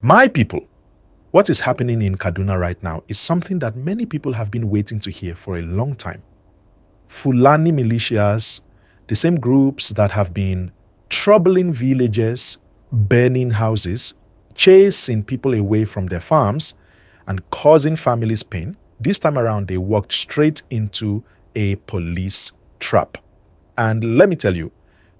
My people, what is happening in Kaduna right now is something that many people have been waiting to hear for a long time. Fulani Militias, the same groups that have been troubling villages, burning houses, chasing people away from their farms, and causing families pain, this time around they walked straight into a police trap. And let me tell you,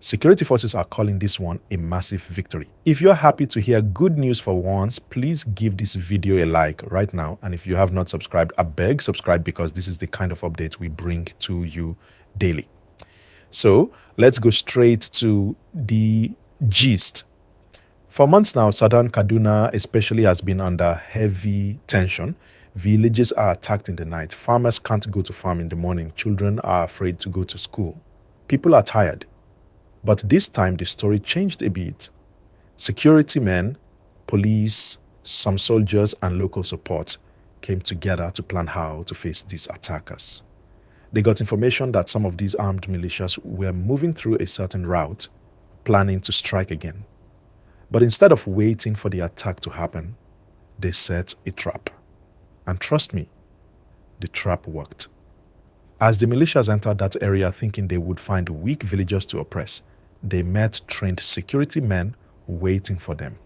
security forces are calling this one a massive victory. If you're happy to hear good news for once, please give this video a like right now. And if you have not subscribed, I beg subscribe, because this is the kind of update we bring to you daily. So let's go straight to the gist. For months now, southern Kaduna especially has been under heavy tension. Villages are attacked in the night. Farmers can't go to farm in the morning. Children are afraid to go to school. People are tired. But this time the story changed a bit. Security men, police, some soldiers and local support came together to plan how to face these attackers. They got information that some of these armed militias were moving through a certain route, planning to strike again. But instead of waiting for the attack to happen, they set a trap. And trust me, the trap worked. As the militias entered that area thinking they would find weak villagers to oppress, they met trained security men waiting for them.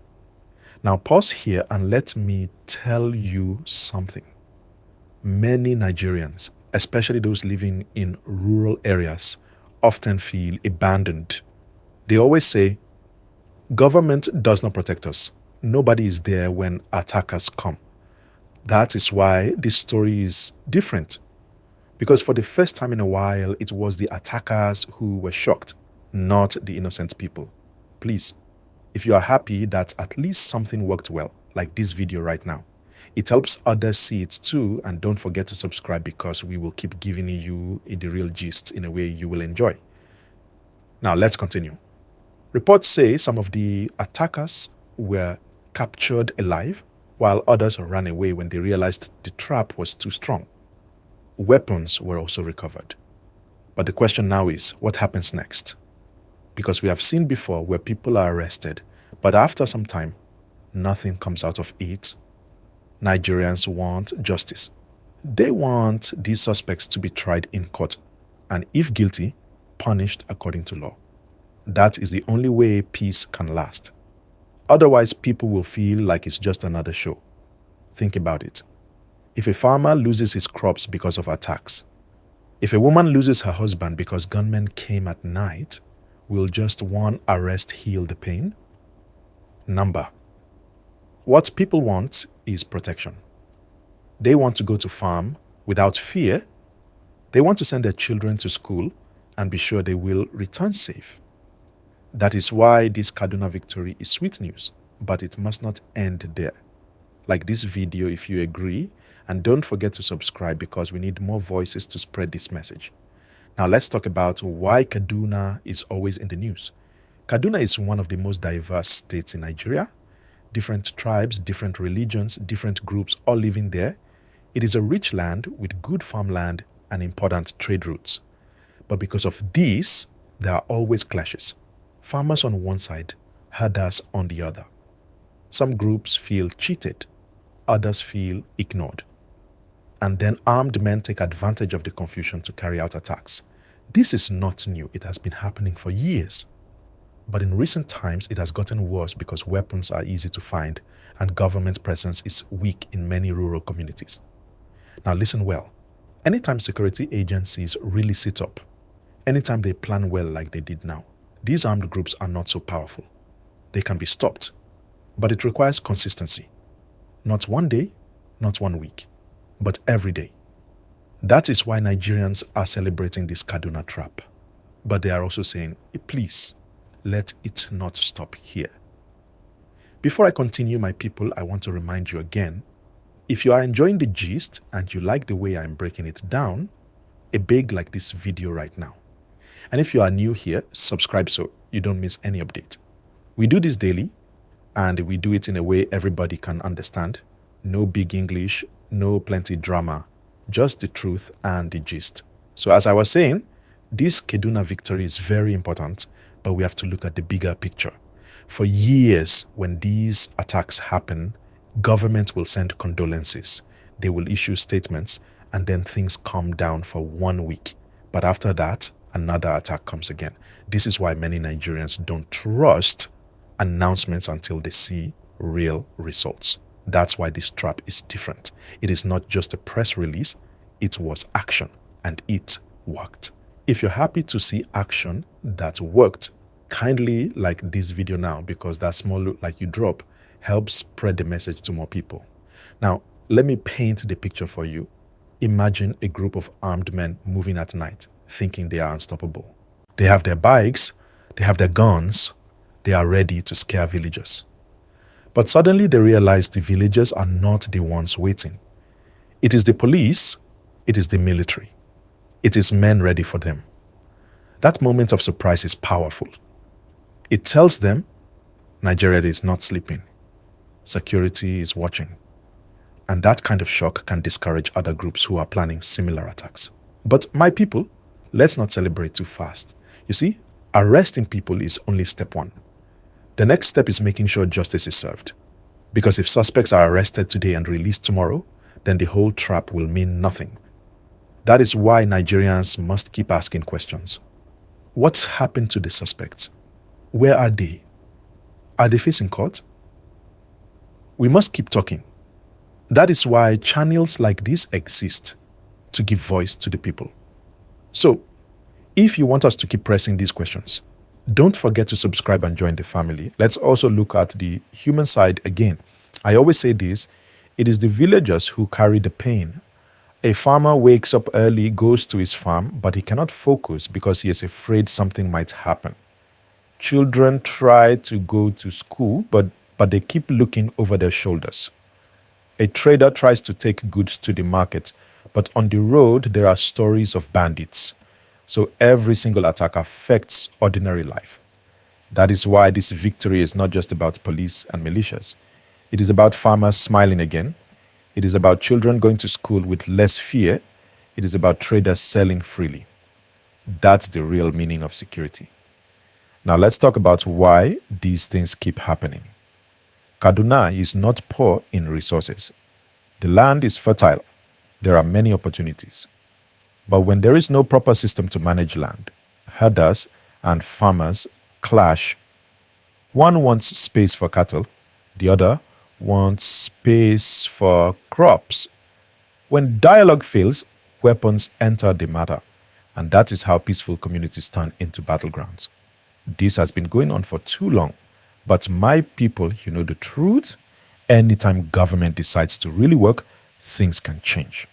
Now pause here and let me tell you something. Many Nigerians, especially those living in rural areas, often feel abandoned. They always say, government does not protect us. Nobody is there when attackers come. That is why this story is different. Because for the first time in a while, it was the attackers who were shocked, not the innocent people. Please, if you are happy that at least something worked well, like this video right now, it helps others see it too, and don't forget to subscribe, because we will keep giving you the real gist in a way you will enjoy. Now let's continue. Reports say some of the attackers were captured alive, while others ran away when they realized the trap was too strong. Weapons were also recovered. But the question now is, what happens next? Because we have seen before where people are arrested, but after some time, nothing comes out of it. Nigerians want justice. They want these suspects to be tried in court, and if guilty, punished according to law. That is the only way peace can last. Otherwise, people will feel like it's just another show. Think about it. If a farmer loses his crops because of attacks, if a woman loses her husband because gunmen came at night, will just one arrest heal the pain? Number. What people want is protection. They want to go to farm without fear. They want to send their children to school and be sure they will return safe. That is why this Kaduna victory is sweet news, but it must not end there. Like this video if you agree, and don't forget to subscribe, because we need more voices to spread this message. Now let's talk about why Kaduna is always in the news. Kaduna is one of the most diverse states in Nigeria. Different tribes, different religions, different groups all living there. It is a rich land with good farmland and important trade routes. But because of this, there are always clashes. Farmers on one side, herders on the other. Some groups feel cheated, others feel ignored. And then armed men take advantage of the confusion to carry out attacks. This is not new. It has been happening for years. But in recent times, it has gotten worse because weapons are easy to find and government presence is weak in many rural communities. Now listen well. Anytime security agencies really sit up, anytime they plan well like they did now, these armed groups are not so powerful. They can be stopped, but it requires consistency. Not one day, not 1 week, but every day. That is why Nigerians are celebrating this Kaduna trap. But they are also saying, please, let it not stop here. Before I continue, my people, I want to remind you again, if you are enjoying the gist and you like the way I'm breaking it down, a big like this video right now. And if you are new here, subscribe so you don't miss any update. We do this daily, and we do it in a way everybody can understand. No big English, no plenty drama, just the truth and the gist. So as I was saying, this Kaduna victory is very important, but we have to look at the bigger picture. For years, when these attacks happen, government will send condolences. They will issue statements, and then things calm down for 1 week. But after that, another attack comes again. This is why many Nigerians don't trust announcements until they see real results. That's why this trap is different. It is not just a press release, it was action, and it worked. If you're happy to see action that worked, kindly like this video now, because that small look like you drop helps spread the message to more people. Now, let me paint the picture for you. Imagine a group of armed men moving at night, thinking they are unstoppable. They have their bikes, they have their guns, they are ready to scare villagers. But suddenly they realize the villagers are not the ones waiting. It is the police, it is the military. It is men ready for them. That moment of surprise is powerful. It tells them Nigeria is not sleeping. Security is watching. And that kind of shock can discourage other groups who are planning similar attacks. But my people, let's not celebrate too fast. You see, arresting people is only step one. The next step is making sure justice is served. Because if suspects are arrested today and released tomorrow, then the whole trap will mean nothing. That is why Nigerians must keep asking questions. What's happened to the suspects? Where are they? Are they facing court? We must keep talking. That is why channels like this exist, to give voice to the people. So, if you want us to keep pressing these questions, don't forget to subscribe and join the family. Let's also look at the human side again. I always say this, it is the villagers who carry the pain. A farmer wakes up early, goes to his farm, but he cannot focus because he is afraid something might happen. Children try to go to school, but they keep looking over their shoulders. A trader tries to take goods to the market, but on the road there are stories of bandits. So every single attack affects ordinary life. That is why this victory is not just about police and militias. It is about farmers smiling again. It is about children going to school with less fear. It is about traders selling freely. That's the real meaning of security. Now let's talk about why these things keep happening. Kaduna is not poor in resources. The land is fertile. There are many opportunities. But when there is no proper system to manage land, herders and farmers clash. One wants space for cattle, the other wants space for crops. When dialogue fails, weapons enter the matter, and that is how peaceful communities turn into battlegrounds. This has been going on for too long, but my people, you know the truth, anytime government decides to really work, things can change.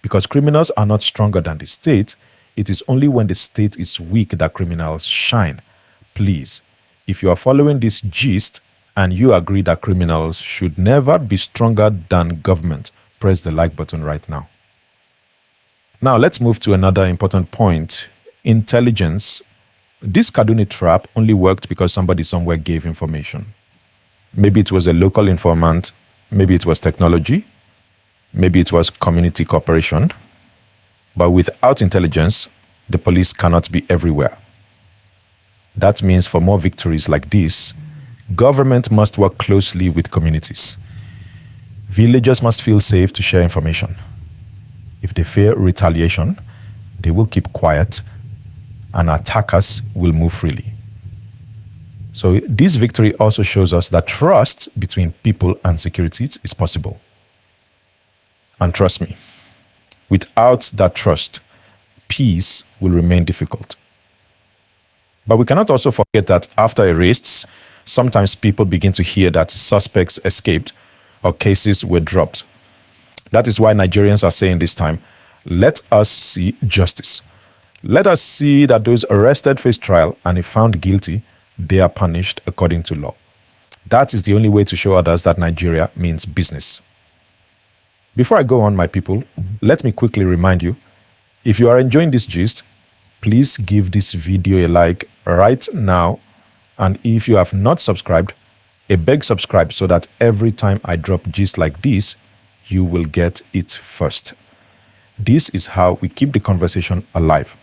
Because criminals are not stronger than the state, it is only when the state is weak that criminals shine. Please, if you are following this gist and you agree that criminals should never be stronger than government, press the like button right now. Now let's move to another important point. Intelligence. This Kaduna trap only worked because somebody somewhere gave information. Maybe it was a local informant, maybe it was technology, maybe it was community cooperation. But without intelligence, the police cannot be everywhere. That means for more victories like this, government must work closely with communities. Villagers must feel safe to share information. If they fear retaliation, they will keep quiet and attackers will move freely. So this victory also shows us that trust between people and securities is possible. And trust me, without that trust, peace will remain difficult. But we cannot also forget that after arrests, sometimes people begin to hear that suspects escaped or cases were dropped. That is why Nigerians are saying this time, let us see justice. Let us see that those arrested face trial and if found guilty, they are punished according to law. That is the only way to show others that Nigeria means business. Before I go on, my people, let me quickly remind you, if you are enjoying this gist, please give this video a like right now. And if you have not subscribed, a big subscribe so that every time I drop gist like this, you will get it first. This is how we keep the conversation alive.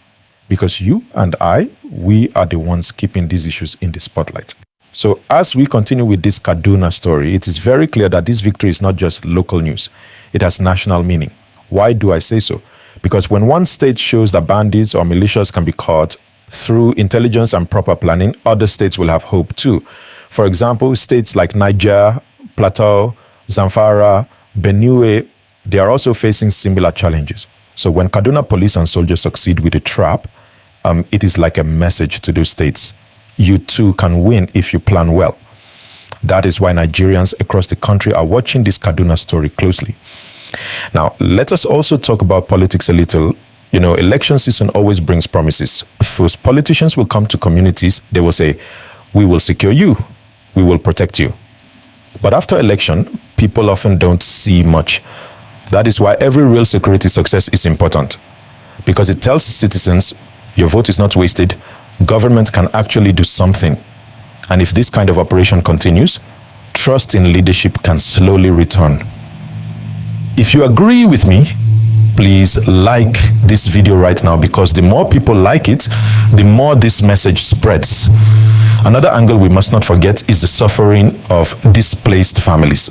Because you and I, we are the ones keeping these issues in the spotlight. So as we continue with this Kaduna story, it is very clear that this victory is not just local news. It has national meaning. Why do I say so? Because when one state shows that bandits or militias can be caught through intelligence and proper planning, other states will have hope too. For example, states like Niger, Plateau, Zamfara, Benue, they are also facing similar challenges. So when Kaduna police and soldiers succeed with a trap, it is like a message to those states. You too can win if you plan well. That is why Nigerians across the country are watching this Kaduna story closely. Now, let us also talk about politics a little. You know, election season always brings promises. First, politicians will come to communities, they will say, we will secure you, we will protect you. But after election, people often don't see much. That is why every real security success is important, because it tells citizens your vote is not wasted, government can actually do something. And if this kind of operation continues, trust in leadership can slowly return. If you agree with me, please like this video right now, because the more people like it, the more this message spreads. Another angle we must not forget is the suffering of displaced families.